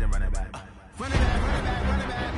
them running back. Running back, running back, running back.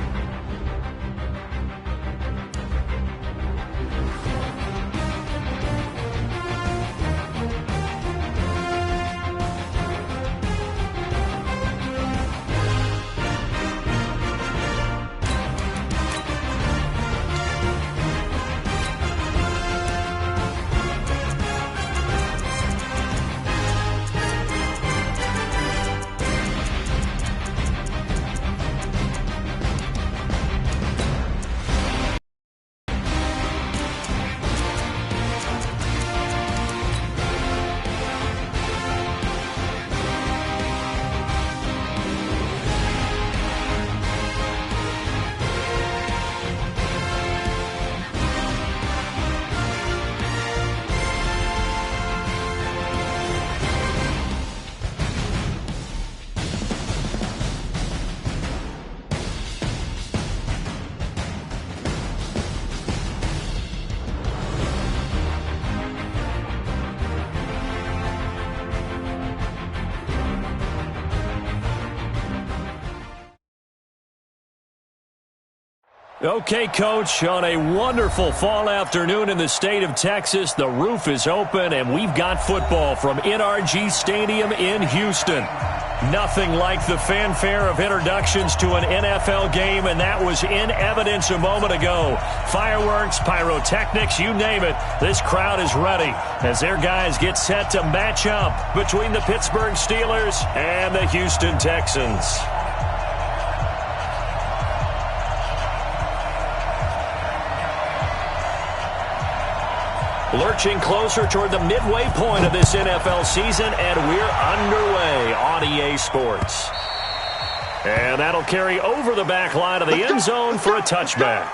Okay, Coach, on a wonderful fall afternoon in the state of Texas, the roof is open, and we've got football from NRG Stadium in Houston. Nothing like the fanfare of introductions to an NFL game, and that was in evidence a moment ago. Fireworks, pyrotechnics, you name it, this crowd is ready as their guys get set to match up between the Pittsburgh Steelers and the Houston Texans. Lurching closer toward the midway point of this NFL season, and we're underway on EA Sports. And that'll carry over the back line of the end zone for a touchback.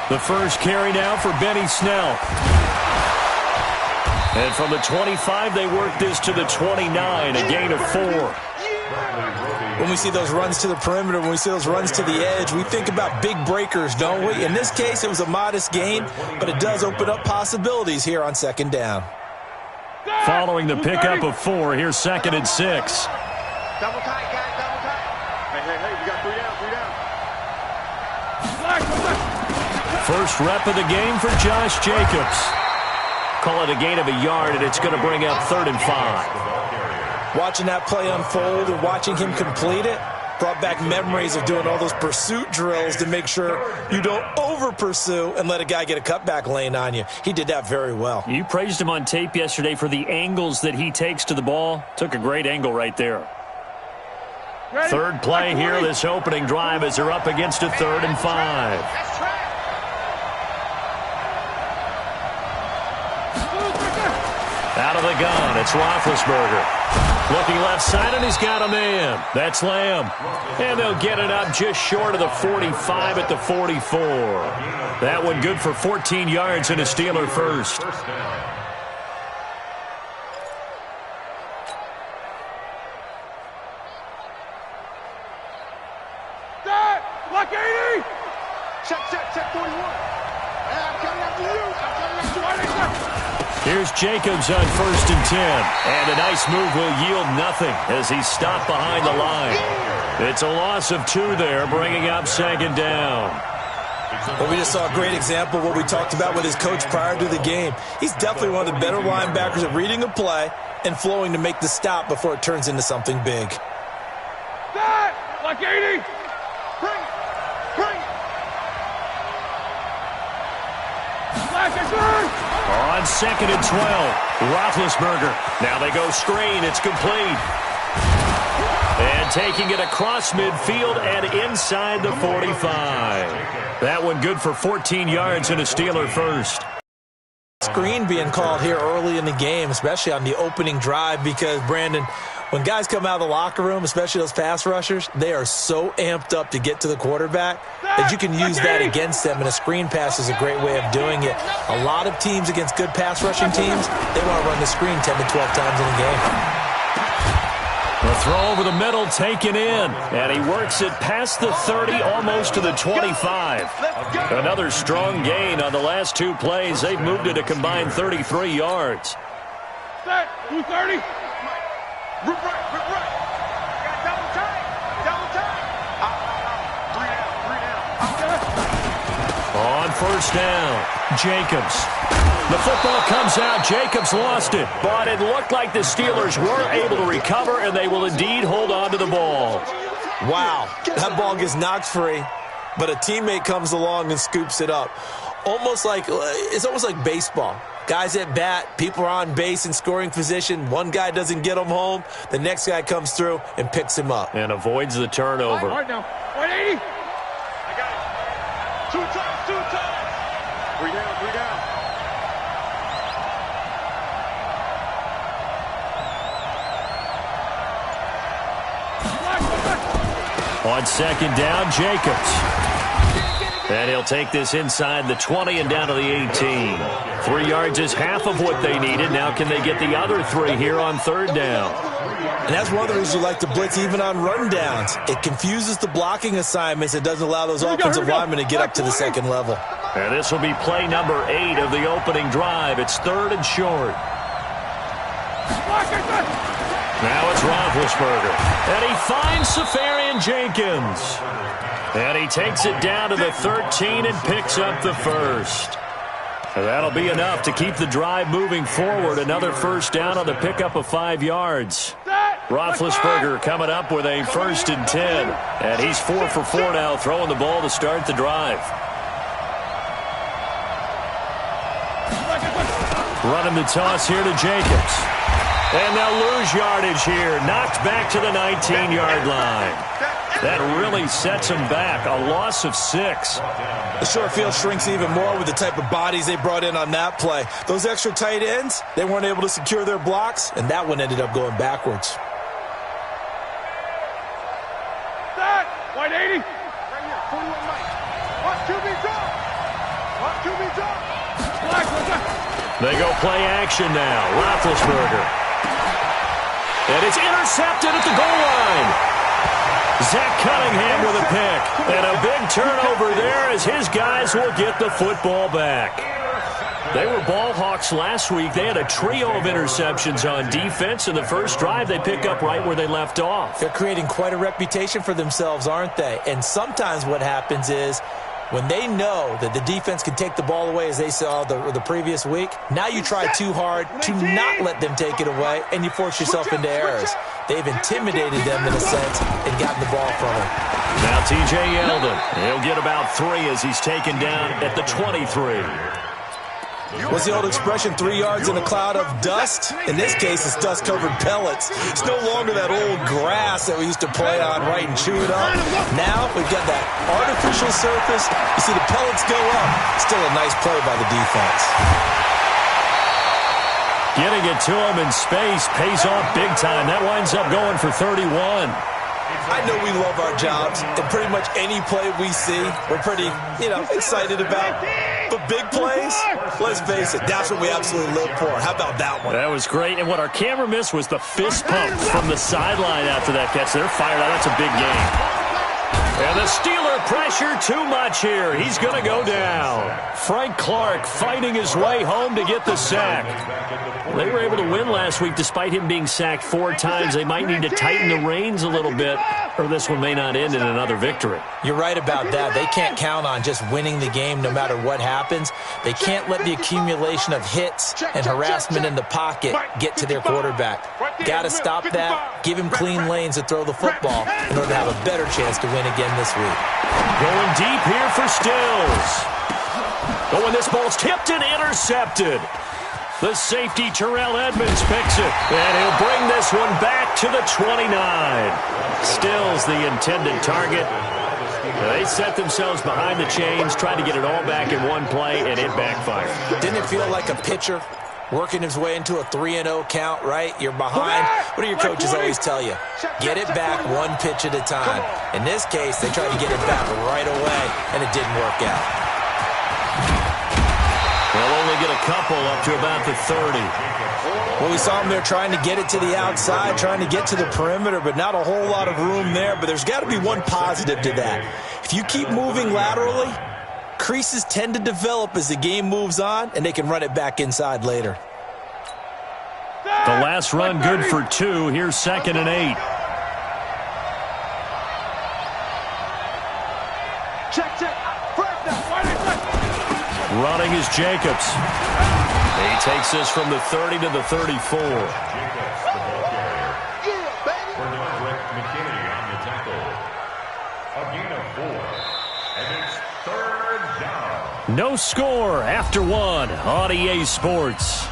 The first carry now for Benny Snell. And from the 25, they work this to the 29, a gain of 4. When we see those runs to the perimeter, when we see those runs to the edge, we think about big breakers, don't we? In this case, it was a modest gain, but it does open up possibilities here on second down. Following the pickup of 4, here's 2nd and 6. Double tight, guys, double tight. Hey, we got 3 down, 3 down. First rep of the game for Josh Jacobs. Call it a gain of a yard, and it's going to bring up 3rd and 5. Watching that play unfold and watching him complete it brought back memories of doing all those pursuit drills to make sure you don't over-pursue and let a guy get a cutback lane on you. He did that very well. You praised him on tape yesterday for the angles that he takes to the ball. Took a great angle right there. Ready? Third play here, this opening drive, as they're up against a 3rd and 5. Out of the gun, it's Roethlisberger. Looking left side, and he's got a man. That's Lamb. And they'll get it up just short of the 45 at the 44. That one good for 14 yards and a Steeler first. Block 80! Check 41. I'm coming after you. Here's Jacobs on 1st and 10. And a nice move will yield nothing as he's stopped behind the line. It's a loss of 2 there, bringing up 2nd down. Well, we just saw a great example of what we talked about with his coach prior to the game. He's definitely one of the better linebackers at reading a play and flowing to make the stop before it turns into something big. Block 80! Bring it! On 2nd and 12, Roethlisberger. Now they go screen. It's complete. And taking it across midfield and inside the 45. That one good for 14 yards and a Steeler first. Screen being called here early in the game, especially on the opening drive, because, Brandon, when guys come out of the locker room, especially those pass rushers, they are so amped up to get to the quarterback that you can use that against them, and a screen pass is a great way of doing it. A lot of teams against good pass rushing teams, they want to run the screen 10 to 12 times in a game. The throw over the middle taken in, and he works it past the 30, almost to the 25. Another strong gain on the last two plays. They've moved it a combined 33 yards. 230. Rip right. Got double time. Three down. On first down, Jacobs. The football comes out. Jacobs lost it, but it looked like the Steelers were able to recover, and they will indeed hold on to the ball. Wow, that ball gets knocked free, but a teammate comes along and scoops it up. It's almost like baseball. Guys at bat, people are on base in scoring position. One guy doesn't get him home. The next guy comes through and picks him up. And avoids the turnover. Hard now. 180. I got it. Two times. Three down. On second down, Jacobs. And he'll take this inside the 20 and down to the 18. 3 yards is half of what they needed. Now can they get the other 3 here on third down? And that's one of the reasons you like to blitz even on rundowns. It confuses the blocking assignments. It doesn't allow those offensive linemen to get up to the second level. And this will be play number 8 of the opening drive. It's third and short. Now it's Roethlisberger. And he finds Safarian Jenkins. And he takes it down to the 13 and picks up the first. And that'll be enough to keep the drive moving forward. Another first down on the pickup of 5 yards. Roethlisberger coming up with a 1st and 10. And he's 4 for 4 now, throwing the ball to start the drive. Running the toss here to Jacobs. And they'll lose yardage here. Knocked back to the 19-yard line. That really sets them back. A loss of 6. The short field shrinks even more with the type of bodies they brought in on that play. Those extra tight ends, they weren't able to secure their blocks, and that one ended up going backwards. 180. Right here, 41 Mike. Watch QB drop. They go play action now. Roethlisberger. And it's intercepted at the goal line. Zach Cunningham with a pick. And a big turnover there as his guys will get the football back. They were ball hawks last week. They had a trio of interceptions on defense. In the first drive, they pick up right where they left off. They're creating quite a reputation for themselves, aren't they? And sometimes what happens is when they know that the defense can take the ball away, as they saw the previous week, now you try too hard to not let them take it away, and you force yourself into errors. They've intimidated them in a sense and gotten the ball from them. Now T.J. Yeldon. He'll get about 3 as he's taken down at the 23. What's the old expression, 3 yards in a cloud of dust? In this case, it's dust-covered pellets. It's no longer that old grass that we used to play on, right, and chew it up. Now we've got that artificial surface. You see the pellets go up. Still a nice play by the defense. Getting it to him in space pays off big time. That winds up going for 31. I know we love our jobs, and pretty much any play we see, we're pretty, excited about. But big plays, let's face it, that's what we absolutely live for. How about that one? That was great. And what our camera missed was the fist pump from the sideline after that catch. They're fired out. That's a big game. And the Steeler pressure too much here. He's going to go down. Frank Clark fighting his way home to get the sack. They were able to win last week despite him being sacked 4 times. They might need to tighten the reins a little bit, or this one may not end in another victory. You're right about that. They can't count on just winning the game no matter what happens. They can't let the accumulation of hits and harassment in the pocket get to their quarterback. Got to stop that, give him clean lanes to throw the football in order to have a better chance to win again this week. Going deep here for Stills. Oh, and this ball's tipped and intercepted. The safety, Terrell Edmonds, picks it. And he'll bring this one back to the 29. Stills the intended target. They set themselves behind the chains, tried to get it all back in one play, and it backfired. Didn't it feel like a pitcher working his way into a 3-0 count, right? You're behind. What do your coaches always tell you? Get it back one pitch at a time. In this case, they tried to get it back right away, and it didn't work out. They'll only get a couple up to about the 30. Well, we saw them there trying to get it to the outside, trying to get to the perimeter, but not a whole lot of room there. But there's got to be one positive to that. If you keep moving laterally, creases tend to develop as the game moves on, and they can run it back inside later. The last run good for 2. Here's 2nd and 8. Check. Running is Jacobs. He takes this from the 30 to the 34. No score after 1 on EA Sports.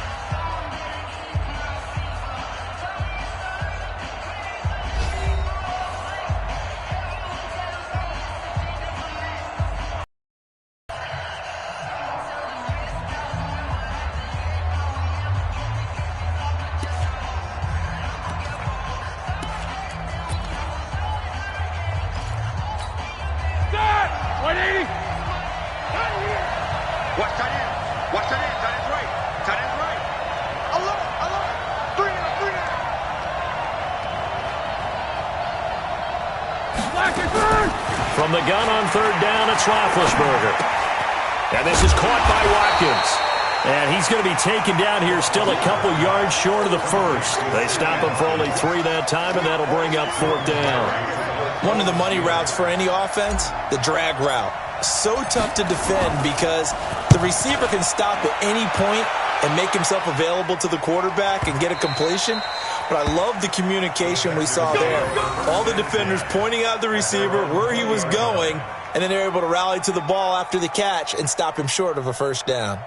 Watch that in. Tight end's right. Tight end's right. I love it. 3 now. From the gun on 3rd down, it's Roethlisberger. And this is caught by Watkins. And he's going to be taken down here still a couple yards short of the first. They stop him for only 3 that time, and that'll bring up 4th down. One of the money routes for any offense, the drag route. So tough to defend because the receiver can stop at any point and make himself available to the quarterback and get a completion. But I love the communication we saw there. All the defenders pointing out the receiver, where he was going, and then they're able to rally to the ball after the catch and stop him short of a 1st down.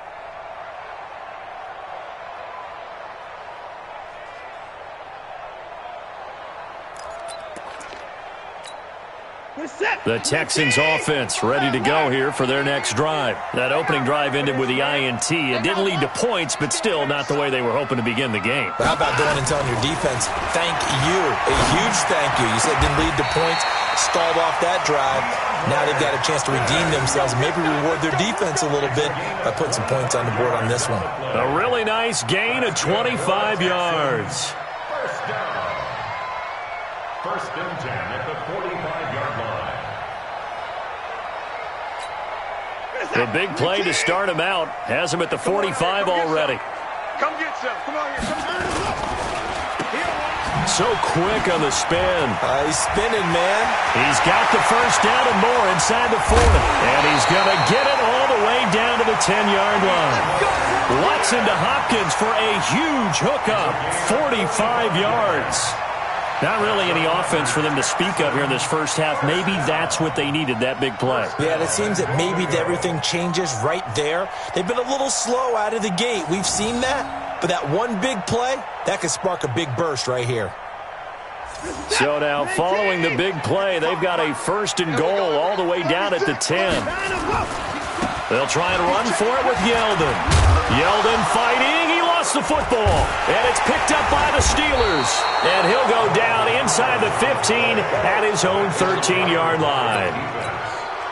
The Texans offense ready to go here for their next drive. That opening drive ended with the INT. It didn't lead to points, but still not the way they were hoping to begin the game. But how about going and telling your defense, thank you, a huge thank you. You said it didn't lead to points, stalled off that drive. Now they've got a chance to redeem themselves and maybe reward their defense a little bit by putting some points on the board on this one. A really nice gain of 25 yards. First down. 1st and 10 at the 45-yard line. The big play to start him out has him at the 45 already. Come get some. Come on here. So quick on the spin. He's spinning, man. He's got the 1st down and more inside the 40. And he's going to get it all the way down to the 10-yard line. Watson to Hopkins for a huge hookup. 45 yards. Not really any offense for them to speak of here in this first half. Maybe that's what they needed, that big play. Yeah, it seems that maybe everything changes right there. They've been a little slow out of the gate. We've seen that. But that one big play, that could spark a big burst right here. So now, following the big play, they've got a 1st and goal all the way down at the 10. They'll try and run for it with Yeldon. Yeldon fighting. He lost the football. And it's picked up by the Steelers. And he'll go down inside the 15 at his own 13-yard line.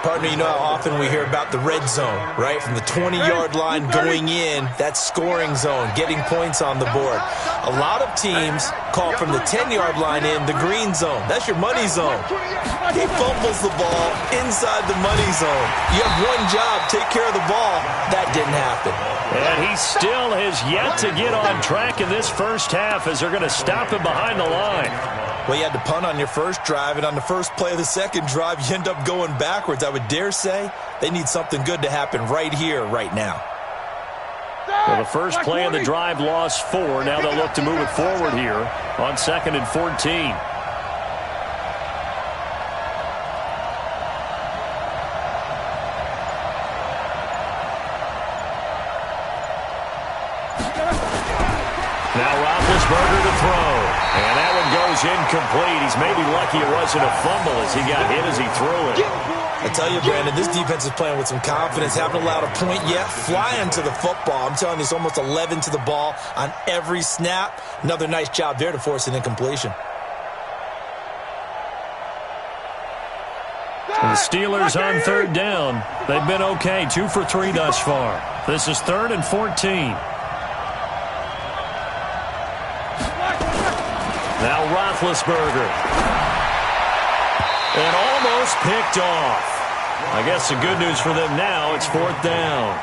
Partner, you know how often we hear about the red zone, right? From the 20-yard line going in, that scoring zone, getting points on the board. A lot of teams call from the 10-yard line in the green zone. That's your money zone. He fumbles the ball inside the money zone. You have one job, take care of the ball. That didn't happen. And he still has yet to get on track in this first half as they're going to stop him behind the line. Well, you had to punt on your first drive, and on the first play of the second drive, you end up going backwards. I would dare say they need something good to happen right here, right now. Well, the first play of the drive lost 4. Now they'll look to move it forward here on 2nd and 14. Now Roethlisberger to throw. And that one goes incomplete. He's maybe lucky it wasn't a fumble as he got hit as he threw it. I tell you, Brandon, this defense is playing with some confidence. Haven't allowed a point yet. Flying to the football. I'm telling you, it's almost 11 to the ball on every snap. Another nice job there to force an incompletion. The Steelers on third down. They've been okay, 2 for 3 thus far. This is 3rd and 14. Now Roethlisberger. And almost picked off. I guess the good news for them now, it's 4th down.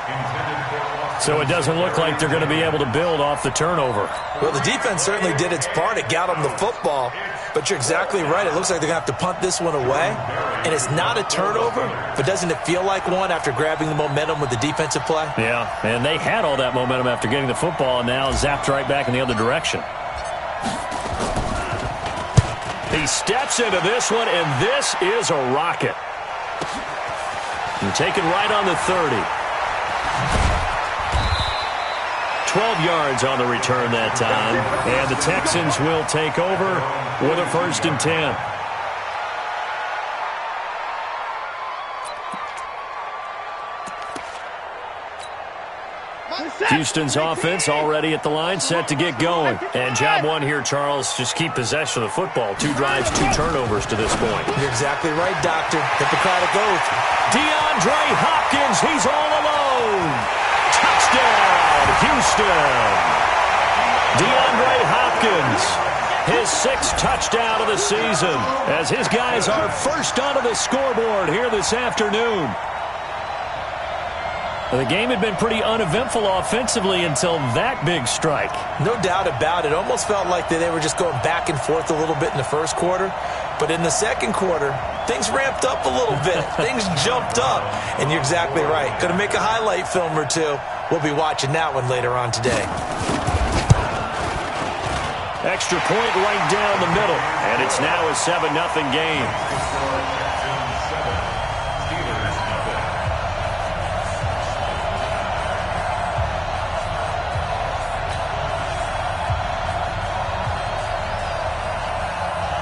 So it doesn't look like they're going to be able to build off the turnover. Well, the defense certainly did its part. It got them the football. But you're exactly right. It looks like they're going to have to punt this one away. And it's not a turnover, but doesn't it feel like one after grabbing the momentum with the defensive play? Yeah, and they had all that momentum after getting the football, and now zapped right back in the other direction. He steps into this one, and this is a rocket. And taken right on the 30. 12 yards on the return that time. And the Texans will take over with a 1st and 10. Houston's offense already at the line, set to get going. And job one here, Charles, just keep possession of the football. 2 drives, 2 turnovers to this point. You're exactly right, Doctor. Hippocratic oath. DeAndre Hopkins, he's all alone. Touchdown, Houston. DeAndre Hopkins, his 6th touchdown of the season, as his guys are first onto the scoreboard here this afternoon. The game had been pretty uneventful offensively until that big strike. No doubt about it. Almost felt like they were just going back and forth a little bit in the first quarter. But in the second quarter, things ramped up a little bit. Things jumped up. And you're exactly right. Going to make a highlight film or two. We'll be watching that one later on today. Extra point right down the middle. And it's now a 7-0 game.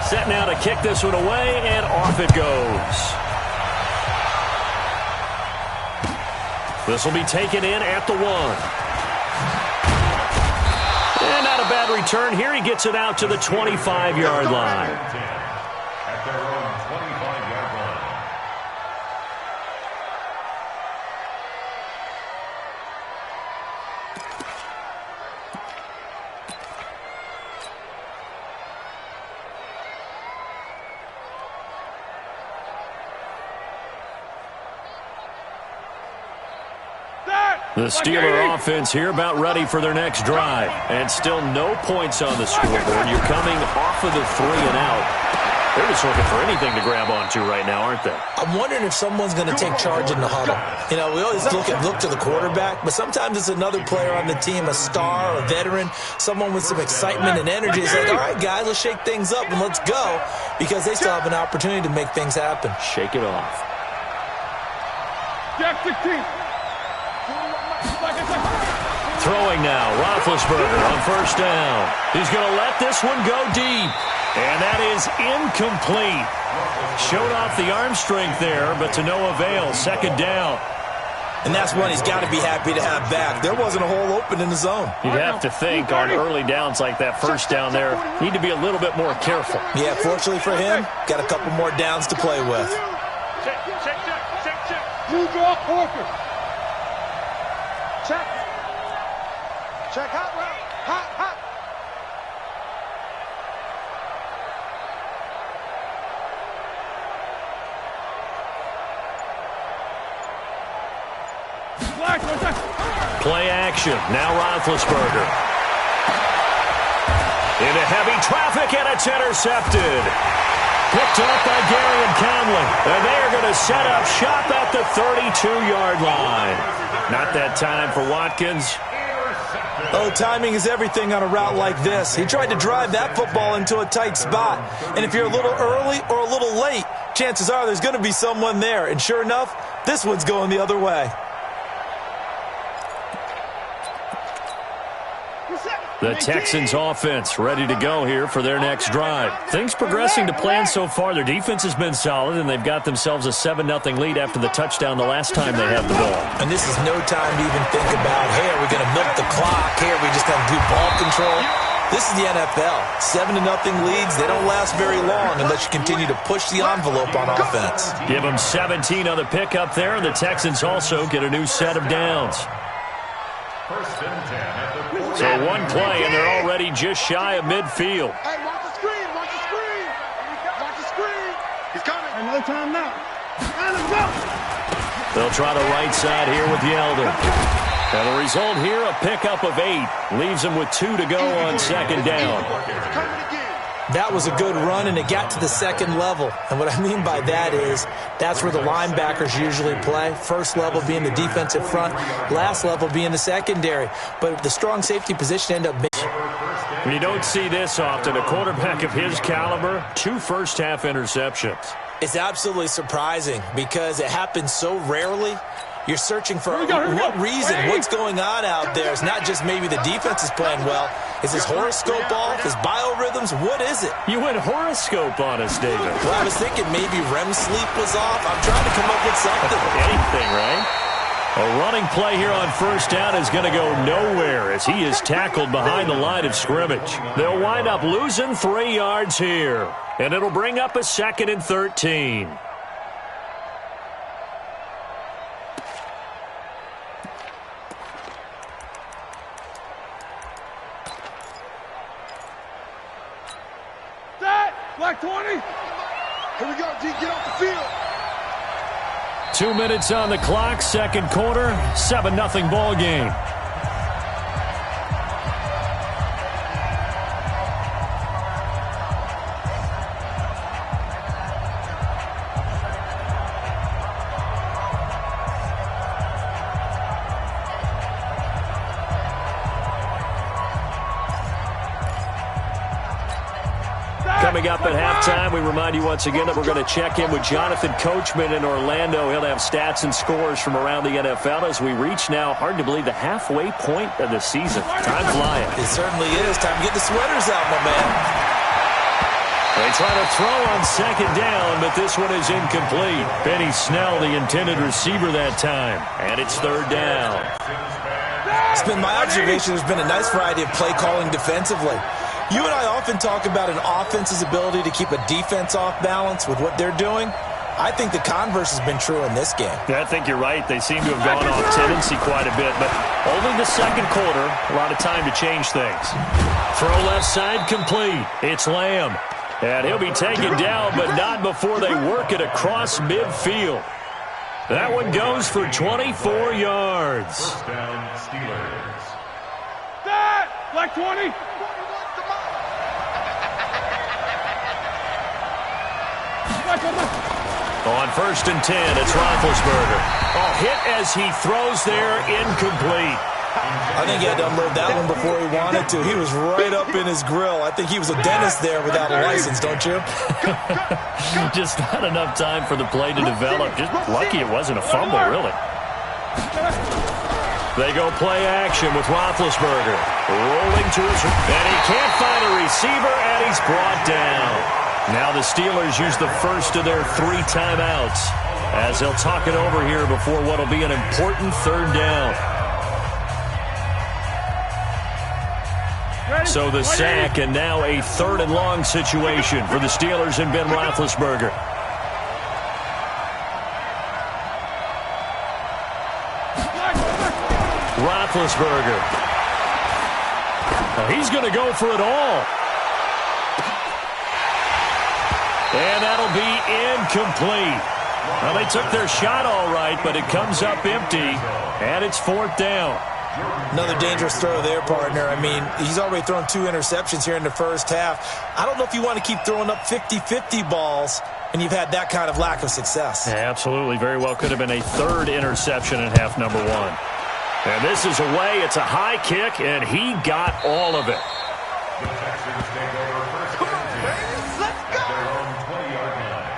Set now to kick this one away, and off it goes. This will be taken in at the 1. And not a bad return here. He gets it out to the 25-yard line. At their own 25-yard line. The Steeler offense here about ready for their next drive. And still no points on the scoreboard. You're coming off of the 3 and out. They're just looking for anything to grab onto right now, aren't they? I'm wondering if someone's going to take charge in the huddle. You know, we always look to the quarterback, but sometimes it's another player on the team, a star, a veteran, someone with some excitement and energy. It's like, all right, guys, let's shake things up and let's go, because they still have an opportunity to make things happen. Shake it off. Jack 16. Throwing now, Roethlisberger on 1st down. He's going to let this one go deep. And that is incomplete. Showed off the arm strength there, but to no avail. 2nd down. And that's one he's got to be happy to have back. There wasn't a hole open in the zone. You'd have to think on early downs like that 1st down there, need to be a little bit more careful. Yeah, fortunately for him, got a couple more downs to play with. Check. You draw Corker. Check. Check hot route. Hot. Play action. Now Roethlisberger. Into heavy traffic, and it's intercepted. Picked up by Gary and Conley. And they are going to set up shop at the 32-yard line. Not that time for Watkins. Oh, timing is everything on a route like this. He tried to drive that football into a tight spot. And if you're a little early or a little late, chances are there's going to be someone there. And sure enough, this one's going the other way. The Texans offense ready to go here for their next drive. Things progressing to plan so far. Their defense has been solid, and they've got themselves a 7-0 lead after the touchdown the last time they had the ball. And this is no time to even think about, hey, are we going to milk the clock? Hey, are we just going to do ball control? This is the NFL. 7-0 leads, they don't last very long unless you continue to push the envelope on offense. Give them 17 on the pickup there, and the Texans also get a new set of downs. First and 10 at the 40. So one play, and they're already just shy of midfield. Hey, watch the screen. Watch the screen. Watch the screen. He's coming. Hey, no time now. And let's go. They'll try the right side here with Yeldon. And the result here, a pickup of 8. Leaves them with 2 to go on second down. Coming again. That was a good run, and it got to the second level. And what I mean by that is that's where the linebackers usually play. First level being the defensive front, last level being the secondary. But the strong safety position ended up being... You don't see this often. A quarterback of his caliber, 2 first-half interceptions. It's absolutely surprising because it happens so rarely. You're searching for what reason, what's going on out there. It's not just maybe the defense is playing well. Is his horoscope off? His biorhythms? What is it? You went horoscope on us, David. Well, I was thinking maybe REM sleep was off. I'm trying to come up with something. Anything, right? A running play here on first down is going to go nowhere as he is tackled behind the line of scrimmage. They'll wind up losing 3 yards here, and it'll bring up a 2nd and 13. Black 20. Here we go, G. Get off the field. 2 minutes on the clock, second quarter, 7-0 ball game. Coming up at halftime, we remind you once again that we're going to check in with Jonathan Coachman in Orlando. He'll have stats and scores from around the NFL as we reach now, hard to believe, the halfway point of the season. Time flying. It certainly is. Time to get the sweaters out, my man. They try to throw on second down, but this one is incomplete. Benny Snell, the intended receiver that time. And it's third down. It's been my observation there's been a nice variety of play calling defensively. You and I often talk about an offense's ability to keep a defense off balance with what they're doing. I think the converse has been true in this game. Yeah, I think you're right. They seem to have gone off tendency quite a bit, but only the second quarter, a lot of time to change things. Throw left side complete. It's Lamb. And he'll be taken down, but not before they work it across midfield. That one goes for 24 yards. First down, Steelers. That! Black 20. On first and 10, it's Roethlisberger. Oh, hit as he throws there, incomplete. I think he had to unload that one before he wanted to. He was right up in his grill. I think he was a dentist there without a license, don't you? Just not enough time for the play to develop. Just lucky it wasn't a fumble, really. They go play action with Roethlisberger. Rolling to his... And he can't find a receiver, and he's brought down. Now the Steelers use the first of their 3 timeouts as they'll talk it over here before what will be an important third down. So the sack, and now a 3rd and long situation for the Steelers and Ben Roethlisberger. Roethlisberger. Well, he's going to go for it all. And that'll be incomplete. Well, they took their shot all right, but it comes up empty, and it's 4th down. Another dangerous throw there, partner. I mean, he's already thrown 2 interceptions here in the first half. I don't know if you want to keep throwing up 50-50 balls, and you've had that kind of lack of success. Yeah, absolutely. Very well could have been a 3rd interception in half number 1. And this is away. It's a high kick, and he got all of it. The Texans take over first and 10 at their own 20-yard line.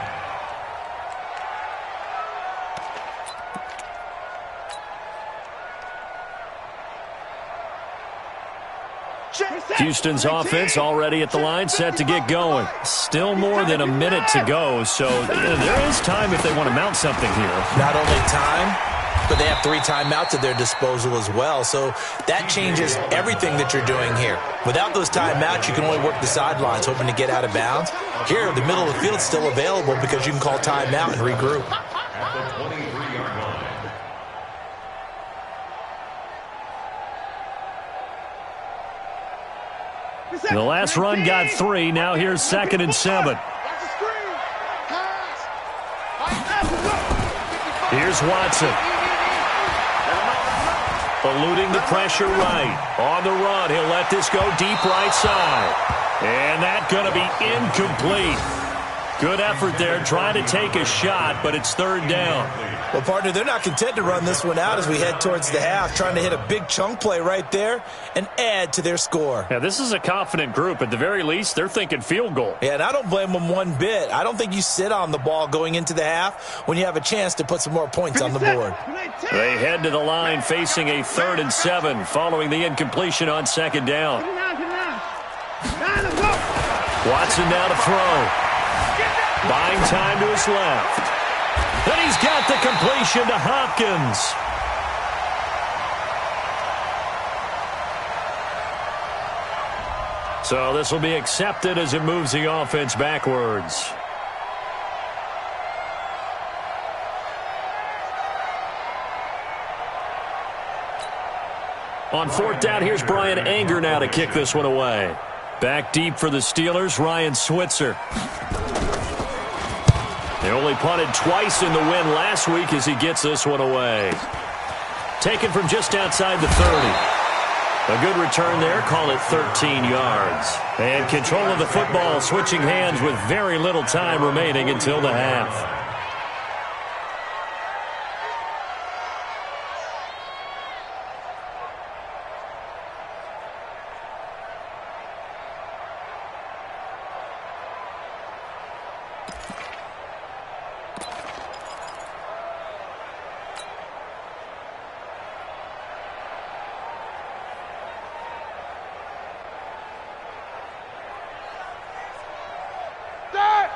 Houston's offense already at the line, set to get going. Still more than a minute to go, so there is time if they want to mount something here. Not only time, but they have 3 timeouts at their disposal as well, so that changes everything that you're doing here. Without those timeouts, you can only work the sidelines, hoping to get out of bounds. Here, the middle of the field's still available because you can call timeout and regroup. At the 23-yard line. The last run got 3. Now here's 2nd and 7. Here's Watson. Eluding the pressure right. On the run, he'll let this go deep right side. And that's going to be incomplete. Good effort there, trying to take a shot, but it's 3rd down. Well, partner, they're not content to run this one out as we head towards the half, trying to hit a big chunk play right there and add to their score. Yeah, this is a confident group. At the very least, they're thinking field goal. Yeah, and I don't blame them one bit. I don't think you sit on the ball going into the half when you have a chance to put some more points on the board. They head to the line facing a 3rd and 7 following the incompletion on 2nd down. Watson now to throw. Buying time to his left. And he's got the completion to Hopkins. So this will be accepted as it moves the offense backwards. On 4th down, here's Brian Anger now to kick this one away. Back deep for the Steelers, Ryan Switzer. They only punted twice in the win last week as he gets this one away. Taken from just outside the 30. A good return there, call it 13 yards. And control of the football, switching hands with very little time remaining until the half.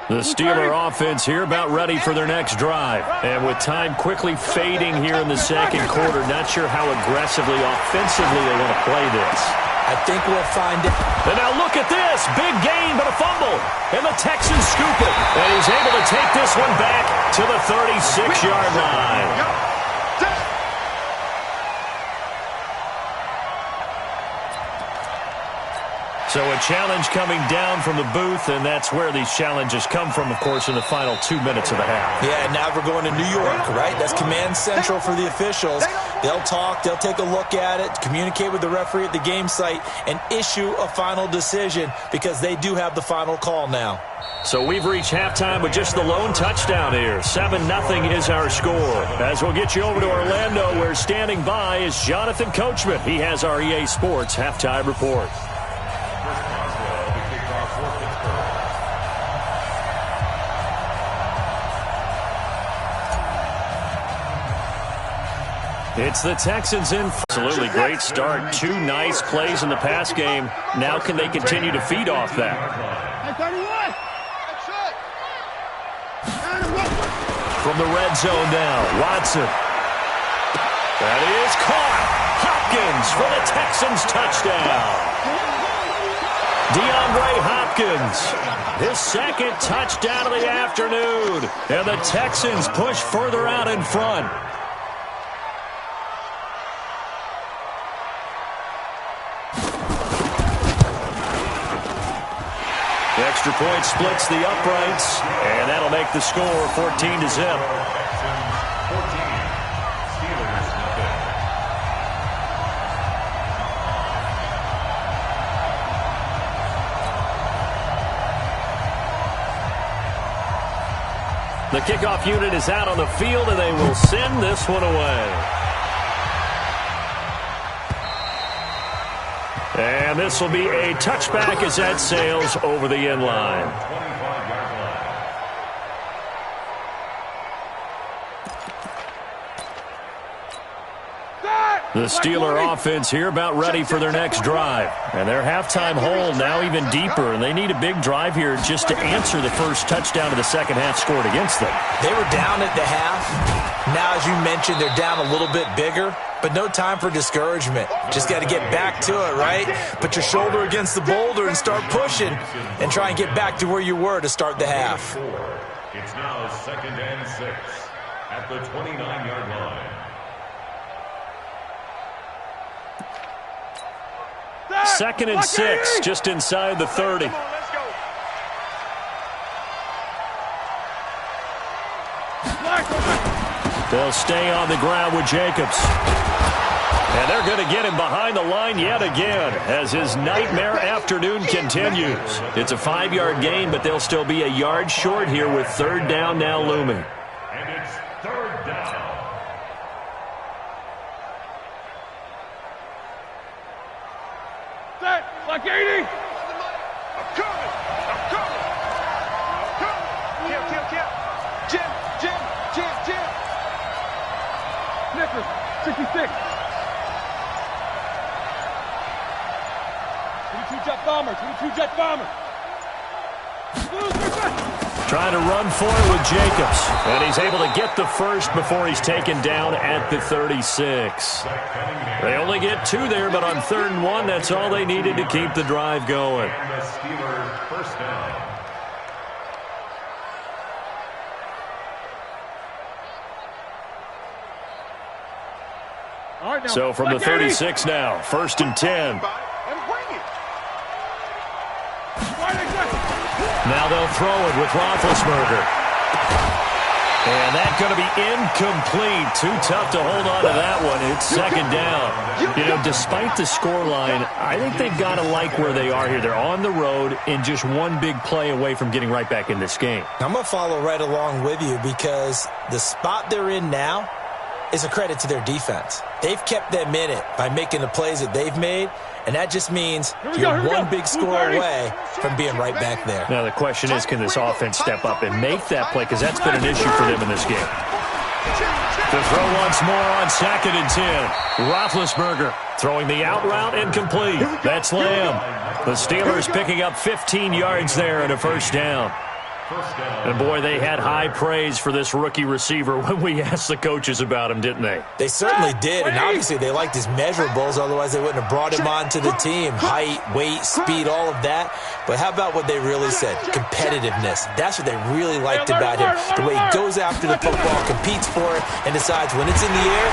The Steeler offense here about ready for their next drive. And with time quickly fading here in the 2nd quarter, not sure how aggressively, offensively they want to play this. I think we'll find it. And now look at this. Big gain, but a fumble. And the Texans scoop it. And he's able to take this one back to the 36-yard line. So a challenge coming down from the booth, and that's where these challenges come from, of course, in the final 2 minutes of the half. Yeah, now we're going to New York, right? That's command central for the officials. They'll talk, they'll take a look at it, communicate with the referee at the game site, and issue a final decision because they do have the final call now. So we've reached halftime with just the lone touchdown here. 7-0 is our score. As we'll get you over to Orlando, where standing by is Jonathan Coachman. He has our EA Sports halftime report. It's the Texans in. Absolutely great start. 2 nice plays in the pass game. Now can they continue to feed off that? From the red zone now, Watson. That is caught. Hopkins for the Texans touchdown. DeAndre Hopkins, his 2nd touchdown of the afternoon. And the Texans push further out in front. The extra point splits the uprights, and that'll make the score 14-0. The kickoff unit is out on the field, and they will send this one away. And this will be a touchback as that sails over the end line. The Steeler offense here about ready for their next drive. And their halftime hole now even deeper, and they need a big drive here just to answer the first touchdown of the second half scored against them. They were down at the half. Now, as you mentioned, they're down a little bit bigger, but no time for discouragement. Just got to get back to it, right? Put your shoulder against the boulder and start pushing and try and get back to where you were to start the half. It's now 2nd and 6 at the 29-yard line. Second and 6, just inside the 30. They'll stay on the ground with Jacobs. And they're going to get him behind the line yet again as his nightmare afternoon continues. It's a 5-yard gain, but they'll still be a yard short here with third down now looming. And it's third down. Like 80. I'm coming. Kill. Jim. Snickers, 66. 22 jet bomber. Trying to run for it with Jacobs. And he's able to get the first before he's taken down at the 36. They only get 2 there, but on 3rd and 1, that's all they needed to keep the drive going. And the Steelers first down. So from the 36 now, 1st and 10. Now they'll throw it with Roethlisberger. And that's going to be incomplete. Too tough to hold on to that one. It's 2nd down. You know, despite the scoreline, I think they've got to like where they are here. They're on the road and just one big play away from getting right back in this game. I'm going to follow right along with you because the spot they're in now is a credit to their defense. They've kept them in it by making the plays that they've made, and that just means you're one big score away from being right back there. Now the question is, can this offense step up and make that play? Because that's been an issue for them in this game. To throw once more on 2nd and 10. Roethlisberger throwing the out route incomplete. That's Lamb. The Steelers picking up 15 yards there and a first down. And, boy, they had high praise for this rookie receiver when we asked the coaches about him, didn't they? They certainly did, and obviously they liked his measurables. Otherwise, they wouldn't have brought him onto the team. Height, weight, speed, all of that. But how about what they really said? Competitiveness. That's what they really liked about him. The way he goes after the football, competes for it, and decides when it's in the air,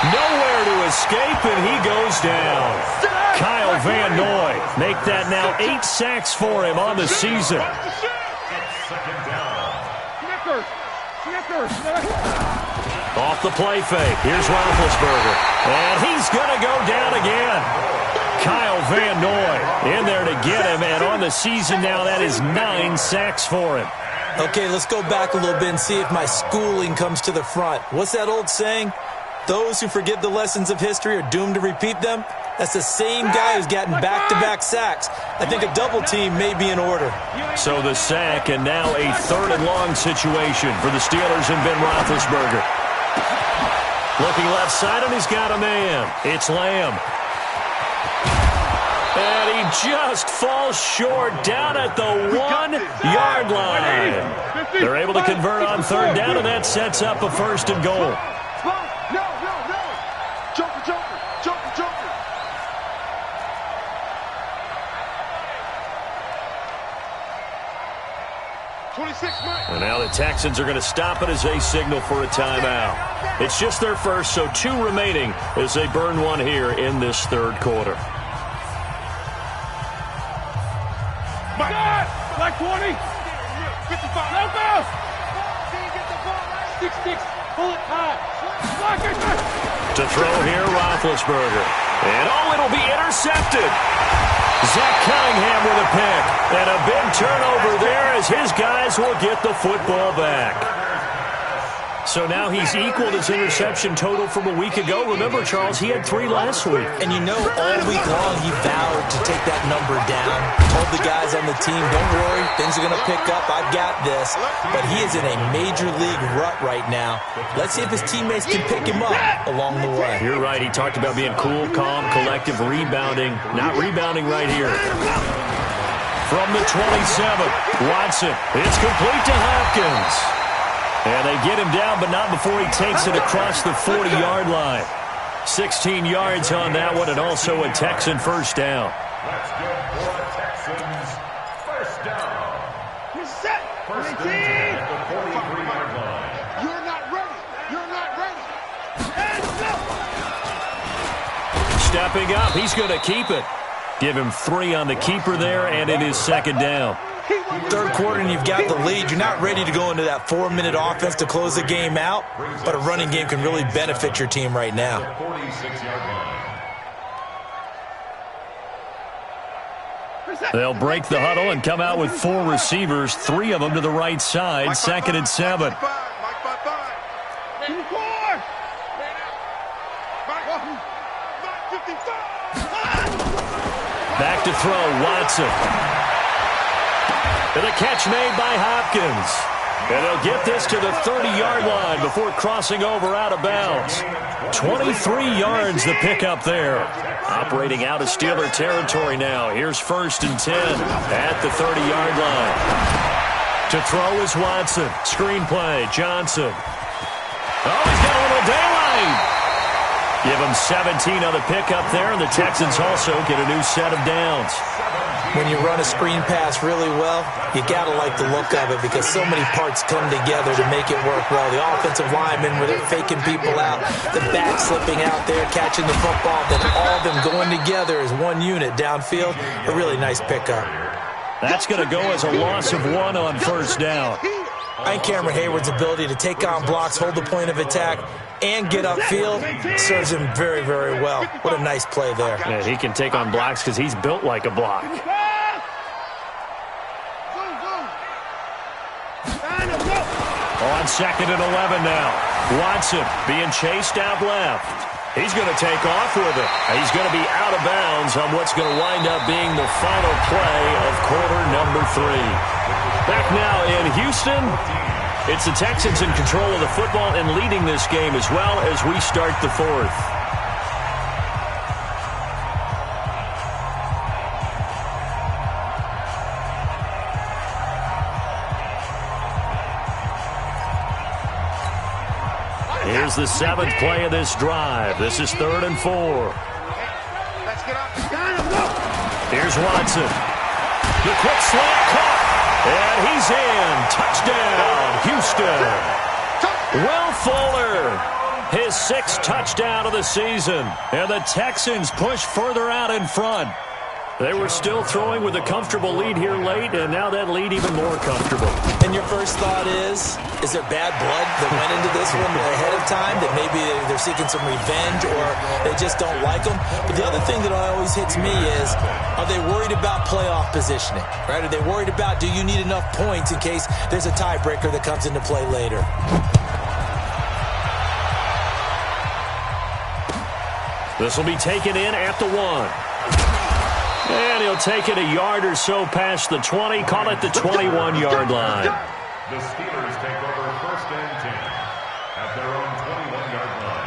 nowhere to escape, and he goes down. Kyle Van Noy make that now 8 sacks for him on the season. Off the play fake. Here's Roethlisberger. And he's going to go down again. Kyle Van Noy in there to get him. And on the season now, that is 9 sacks for him. Okay, let's go back a little bit and see if my schooling comes to the front. What's that old saying? Those who forget the lessons of history are doomed to repeat them. That's the same guy who's gotten back-to-back sacks. I think a double team may be in order. So the sack, and now a 3rd and long situation for the Steelers and Ben Roethlisberger. Looking left side, and he's got a man. It's Lamb. And he just falls short down at the 1-yard line. They're able to convert on 3rd down, and that sets up a 1st and goal. And now the Texans are going to stop it as they signal for a timeout. It's just their first, so 2 remaining as they burn one here in this 3rd quarter. Black 20. 55. No bounce. 6-6. Pull it high. To throw here, Roethlisberger. And it'll be intercepted. Zach Cunningham with a pick. And a big turnover there as his guys will get the football back. So now he's equaled his interception total from a week ago. Remember, Charles, he had 3 last week. And you know, all week long he vowed to take that number down. Told told the guys on the team, don't worry, things are going to pick up. I've got this. But he is in a major league rut right now. Let's see if his teammates can pick him up along the way. You're right. He talked about being cool, calm, collective, rebounding. Not rebounding right here. From the 27, Watson. It's complete to Hopkins. And they get him down, but not before he takes it across the 40-yard line. 16 yards on that one, and also a Texan first down. That's good for the Texans. First down. You're set. First and 10 at the 43-yard line. You're not ready. You're not ready. And go. Stepping up, he's going to keep it. Give him 3 on the keeper there, and it is second down. Third quarter, and you've got the lead. You're not ready to go into that 4-minute offense to close the game out, but a running game can really benefit your team right now. 46-yard line. They'll break the huddle and come out with 4 receivers, 3 of them to the right side, second and 7. Mike 5-5. 24. Mike 55. Back to throw, Watson. And a catch made by Hopkins. And they'll get this to the 30-yard line before crossing over out of bounds. 23 yards the pickup there. Operating out of Steeler territory now. Here's first and 10 at the 30-yard line. To throw is Watson. Screen play, Johnson. Oh, he's got a little daylight. Give him 17 on the pickup there, and the Texans also get a new set of downs. When you run a screen pass really well, you got to like the look of it because so many parts come together to make it work well. The offensive linemen, where they're faking people out, the back slipping out there, catching the football, then all of them going together as one unit downfield. A really nice pickup. That's going to go as a loss of 1 on first down. I think Cameron Hayward's ability to take on blocks, hold the point of attack, and get upfield serves him very, very well. What a nice play there. Yeah, he can take on blocks because he's built like a block. On second and 11 now. Watson being chased out left. He's going to take off with it. He's going to be out of bounds on what's going to wind up being the final play of quarter number 3. Back now in Houston. It's the Texans in control of the football and leading this game as well as we start the 4th. Here's the 7th play of this drive. This is 3rd and 4. Let's get up. Here's Watson. The quick slant caught. And he's in. Touchdown, Houston. Will Fuller, his 6th touchdown of the season. And the Texans push further out in front. They were still throwing with a comfortable lead here late, and now that lead even more comfortable. And your first thought is there bad blood that went into this one ahead of time, that maybe they're seeking some revenge or they just don't like them? But the other thing that always hits me is, are they worried about playoff positioning? Right? Are they worried about, do you need enough points in case there's a tiebreaker that comes into play later? This will be taken in at the 1. And he'll take it a yard or so past the 20, call it the 21-yard line. The Steelers take over first and 10 at their own 21-yard line.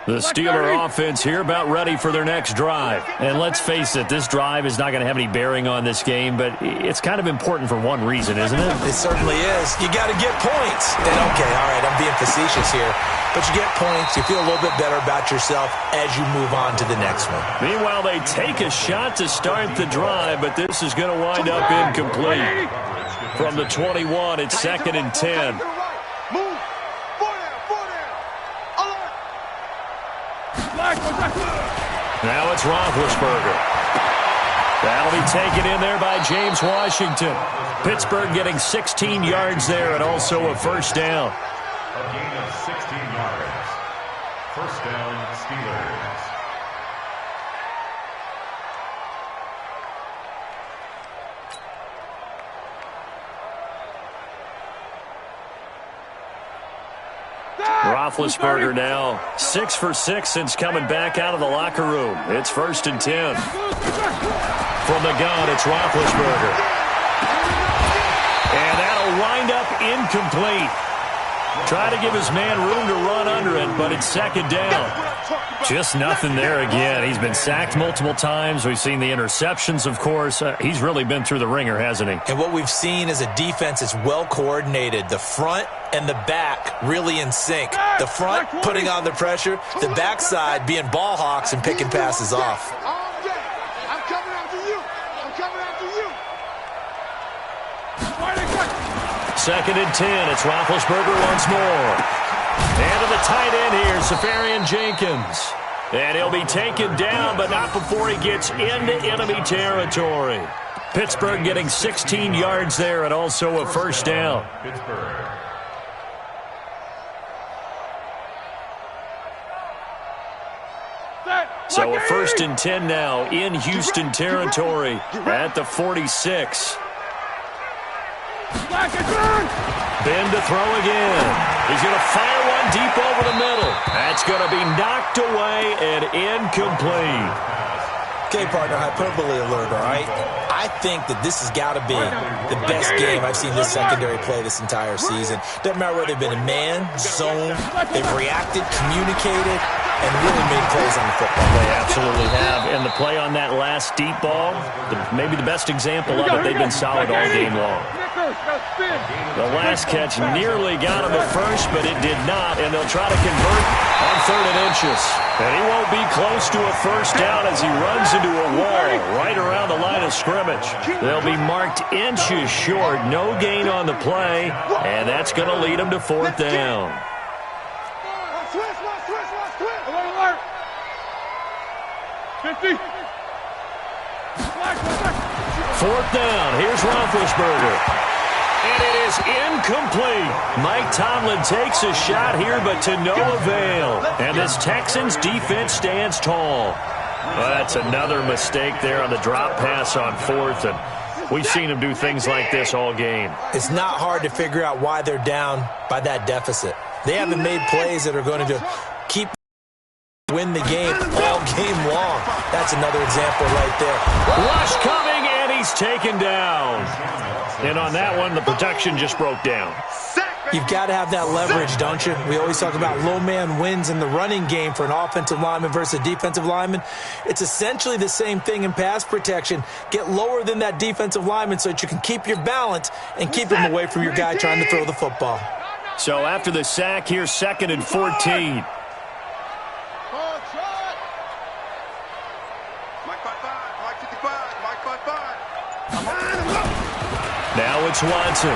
The Steeler offense here about ready for their next drive. And let's face it, this drive is not going to have any bearing on this game, but it's kind of important for one reason, isn't it? It certainly is. You got to get points. And okay, all right, I'm being facetious here. But you get points, you feel a little bit better about yourself as you move on to the next one. Meanwhile, they take a shot to start the drive, but this is going to wind up incomplete. From the 21, it's 2nd and 10. Now it's Roethlisberger. That'll be taken in there by James Washington. Pittsburgh getting 16 yards there and also a first down. A gain of 16 yards. First down, Steelers. Roethlisberger now 6 for 6 since coming back out of the locker room. It's 1st and 10. From the gun, it's Roethlisberger. And that'll wind up incomplete. Try to give his man room to run under it, but it's 2nd down. Just nothing there again. He's been sacked multiple times. We've seen the interceptions, of course. He's really been through the ringer, hasn't he? And what we've seen is a defense that's well coordinated. The front and the back really in sync. The front putting on the pressure, the backside being ball hawks and picking passes off. I'm coming after you. I'm coming after you. 2nd and 10. It's Roethlisberger once more. And to the tight end here, Safarian Jenkins. And he'll be taken down, but not before he gets into enemy territory. Pittsburgh getting 16 yards there and also a 1st down. Pittsburgh. So a 1st and 10 now in Houston territory at the 46. Ben to throw again. He's going to fire one deep over the middle. That's going to be knocked away and incomplete. Okay, partner, hyperbole alert, all right? I think that this has got to be the best game I've seen this secondary play this entire season. Doesn't matter whether they've been in man, zone, they've reacted, communicated, and really made plays on the football. They absolutely have. And the play on that last deep ball, maybe the best example of it, they've been solid all game long. The last catch nearly got him at first, but it did not, and they'll try to convert on 3rd and inches. And he won't be close to a 1st down as he runs into a wall right around the line of scrimmage. They'll be marked inches short, no gain on the play, and that's going to lead them to 4th down. Switch. 50. 4th down. Here's Roethlisberger. And it is incomplete. Mike Tomlin takes a shot here, but to no avail. And this Texans defense stands tall. Well, that's another mistake there on the drop pass on 4th. And we've seen him do things like this all game. It's not hard to figure out why they're down by that deficit. They haven't made plays that are going to keep win the game all game long. That's another example right there. Rush coming, and he's taken down. And on that one, the protection just broke down. You've got to have that leverage, don't you? We always talk about low man wins in the running game for an offensive lineman versus a defensive lineman. It's essentially the same thing in pass protection. Get lower than that defensive lineman so that you can keep your balance and keep him away from your guy trying to throw the football. So after the sack, here's 2nd and 14. Now it's Watson.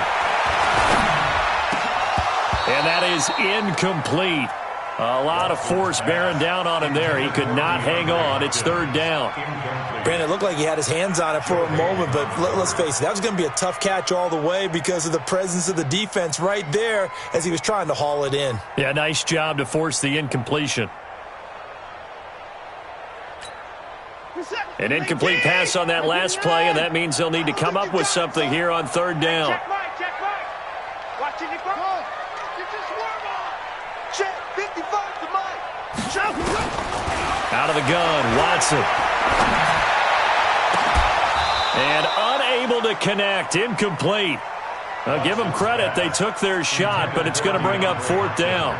And that is incomplete. A lot of force bearing down on him there. He could not hang on. It's 3rd down. Brandon, it looked like he had his hands on it for a moment, but let's face it, that was going to be a tough catch all the way because of the presence of the defense right there as he was trying to haul it in. Yeah, nice job to force the incompletion. An incomplete pass on that last play, and that means they'll need to come up with something here on 3rd down. Check Mike. Watching it go. Get your swarm on. Check 55 to Mike. Out of the gun, Watson. And unable to connect, incomplete. Give them credit, they took their shot, but it's going to bring up 4th down.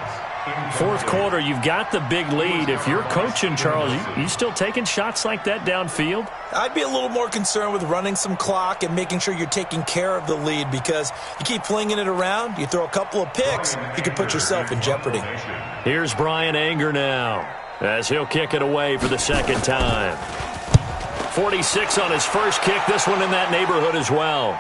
4th quarter, you've got the big lead. If you're coaching, Charles, you still taking shots like that downfield? I'd be a little more concerned with running some clock and making sure you're taking care of the lead because you keep flinging it around, you throw a couple of picks, you can put yourself in jeopardy. Here's Brian Anger now as he'll kick it away for the 2nd time. 46 on his first kick, this one in that neighborhood as well.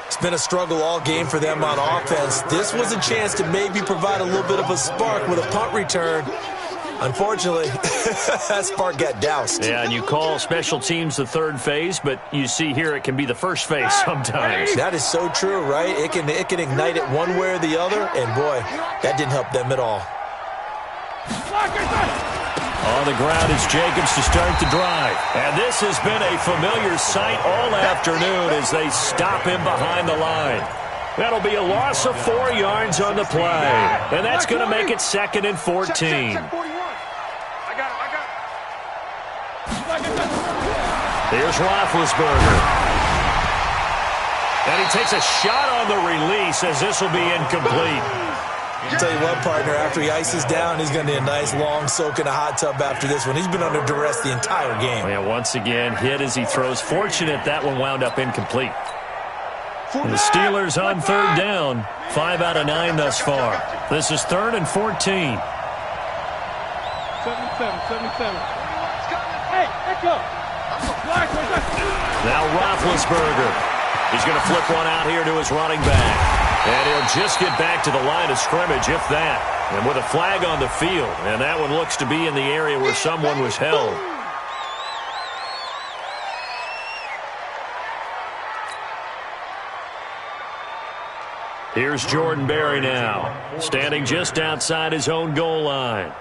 It's been a struggle all game for them on offense. This was a chance to maybe provide a little bit of a spark with a punt return. Unfortunately, that spark got doused. Yeah, and you call special teams the 3rd phase, but you see here it can be the 1st phase sometimes. That is so true, right? It can ignite it one way or the other, and boy, that didn't help them at all. On the ground is Jacobs to start the drive. And this has been a familiar sight all afternoon as they stop him behind the line. That'll be a loss of 4 yards on the play. And that's going to make it 2nd and 14. Check 41. Here's Roethlisberger. And he takes a shot on the release as this will be incomplete. I'll tell you what, partner, after he ices down, he's going to need a nice long soak in a hot tub after this one. He's been under duress the entire game. Yeah, once again, hit as he throws. Fortunate that one wound up incomplete. And the Steelers on 3rd down. 5 out of 9 thus far. This is 3rd and 14. 77. Hey, echo. Now Roethlisberger. He's going to flip one out here to his running back. And he'll just get back to the line of scrimmage, if that. And with a flag on the field. And that one looks to be in the area where someone was held. Here's Jordan Berry now, standing just outside his own goal line.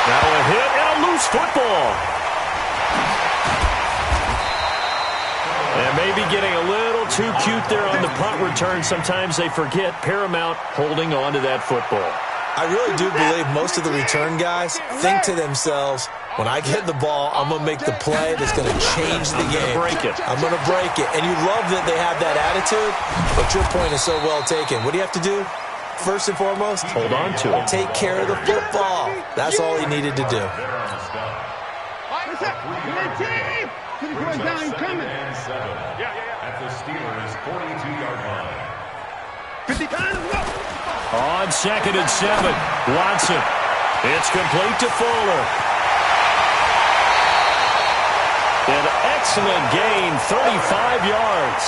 Now a hit and a loose football. And maybe getting a little too cute there on the punt return. Sometimes they forget Paramount holding on to that football. I really do believe most of the return guys think to themselves, when I get the ball, I'm going to make the play that's going to change the game. I'm going to break it. And you love that they have that attitude, but your point is so well taken. What do you have to do? First and foremost, hold on to it. Take care of the football. That's all he needed to do. At the Steelers' 42-yard line. 50 times, go. On 2nd and 7, Watson. It's complete to Fuller. An excellent gain, 35 yards.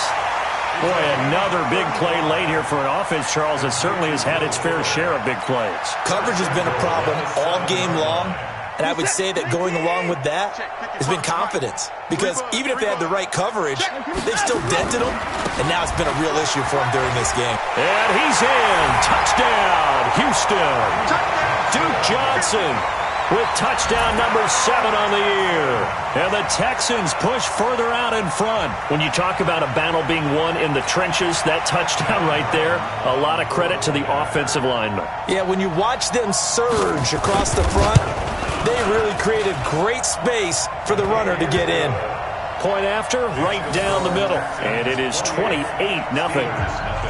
Boy, another big play late here for an offense, Charles, that certainly has had its fair share of big plays. Coverage has been a problem all game long, and I would say that going along with that has been confidence. Because even if they had the right coverage, they've still dented them, and now it's been a real issue for them during this game. And he's in. Touchdown, Houston. Duke Johnson with touchdown number 7 on the year. And the Texans push further out in front. When you talk about a battle being won in the trenches, that touchdown right there, a lot of credit to the offensive linemen. Yeah, when you watch them surge across the front, they really created great space for the runner to get in. Point after, right down the middle. And it is 28-0.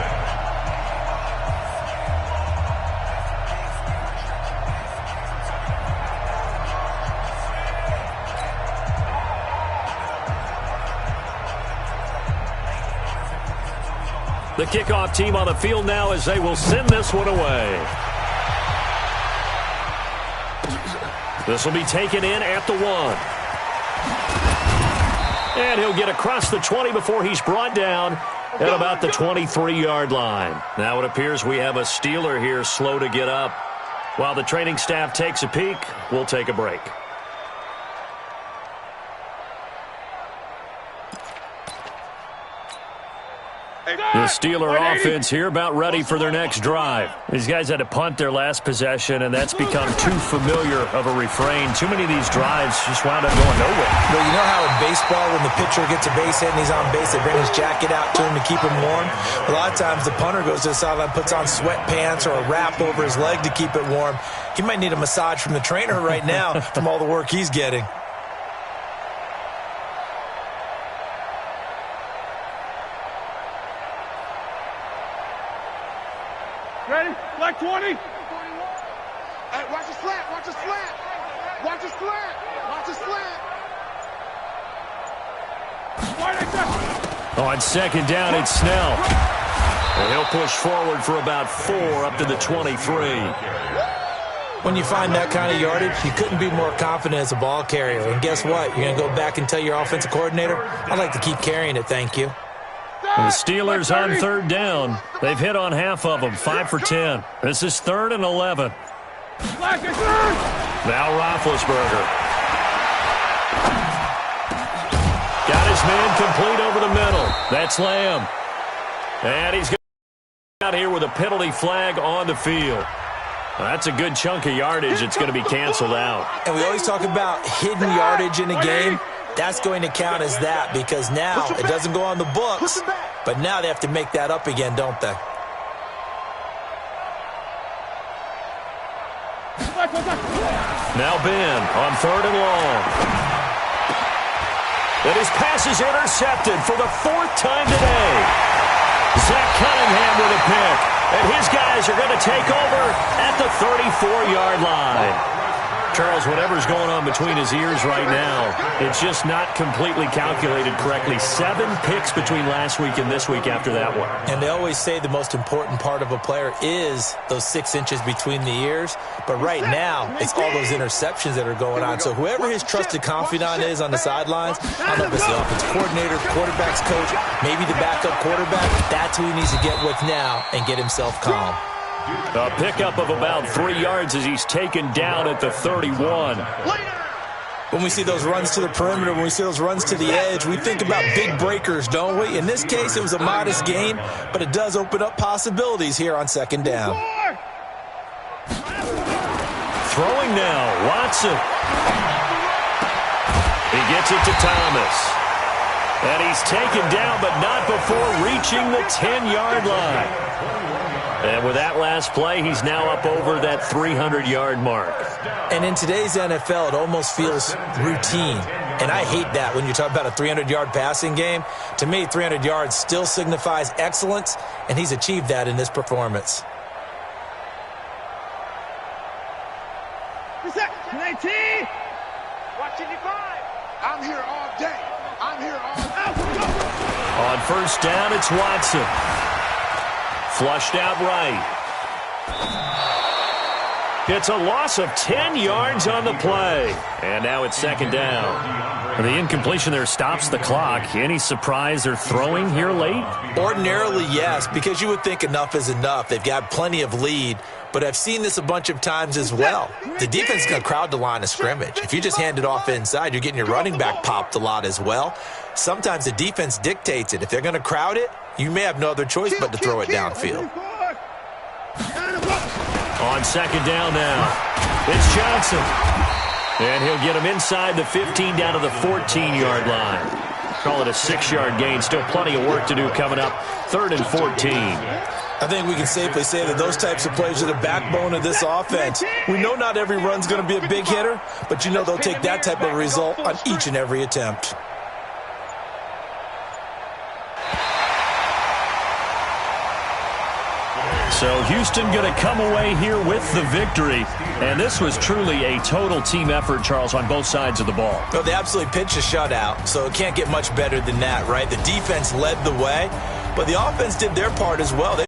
The kickoff team on the field now as they will send this one away. This will be taken in at the 1. And he'll get across the 20 before he's brought down at about the 23-yard line. Now it appears we have a Steeler here slow to get up. While the training staff takes a peek, we'll take a break. The Steeler offense here about ready for their next drive. These guys had to punt their last possession, and that's become too familiar of a refrain. Too many of these drives just wound up going nowhere. Well, you know how in baseball, when the pitcher gets a base hit and he's on base, they bring his jacket out to him to keep him warm? A lot of times the punter goes to the sideline, puts on sweatpants or a wrap over his leg to keep it warm. He might need a massage from the trainer right now from all the work he's getting. Ready? Black 20. Hey, watch the slant. Watch the slant. Watch the slant. Watch the slant. On 2nd down, it's Snell. And he'll push forward for about 4 up to the 23. When you find that kind of yardage, you couldn't be more confident as a ball carrier. And guess what? You're going to go back and tell your offensive coordinator, I'd like to keep carrying it, thank you. And the Steelers on 3rd down. They've hit on half of them, 5 for 10. This is 3rd and 11. Now Roethlisberger. his man complete over the middle. That's Lamb. And he's out here with a penalty flag on the field. Well, that's a good chunk of yardage. It's going to be canceled out. And we always talk about hidden yardage in a game. That's going to count as that because now it doesn't go on the books, but now they have to make that up again, don't they? Now Ben on 3rd and long. And his pass is intercepted for the 4th time today. Zach Cunningham with a pick. And his guys are going to take over at the 34-yard line. Charles, whatever's going on between his ears right now, it's just not completely calculated correctly. 7 picks between last week and this week after that one. And they always say the most important part of a player is those 6 inches between the ears. But right now, it's all those interceptions that are going on. So whoever his trusted confidant is on the sidelines, I don't know if it's the offensive coordinator, quarterback's coach, maybe the backup quarterback, that's who he needs to get with now and get himself calm. A pickup of about 3 yards as he's taken down at the 31. When we see those runs to the perimeter, when we see those runs to the edge, we think about big breakers, don't we? In this case, it was a modest gain, but it does open up possibilities here on 2nd down. Throwing now, Watson. He gets it to Thomas. And he's taken down, but not before reaching the 10-yard line. And with that last play, he's now up over that 300-yard mark. And in today's NFL, it almost feels routine. And I hate that when you talk about a 300-yard passing game. To me, 300 yards still signifies excellence, and he's achieved that in this performance. I'm here all day. I'm here all day. On 1st down, it's Watson. Flushed out right. It's a loss of 10 yards on the play. And now it's 2nd down. The incompletion there stops the clock. Any surprise they're throwing here late? Ordinarily, yes, because you would think enough is enough. They've got plenty of lead. But I've seen this a bunch of times as well. The defense is going to crowd the line of scrimmage. If you just hand it off inside, you're getting your running back popped a lot as well. Sometimes the defense dictates it. If they're going to crowd it, you may have no other choice but to throw it downfield. On 2nd down now, it's Johnson. And he'll get him inside the 15 down to the 14-yard line. Call it a 6-yard gain. Still plenty of work to do coming up. 3rd and 14. I think we can safely say that those types of plays are the backbone of this offense. We know not every run's going to be a big hitter, but you know they'll take that type of result on each and every attempt. So Houston going to come away here with the victory. And this was truly a total team effort, Charles, on both sides of the ball. Well, they absolutely pitched a shutout, so it can't get much better than that, right? The defense led the way, but the offense did their part as well.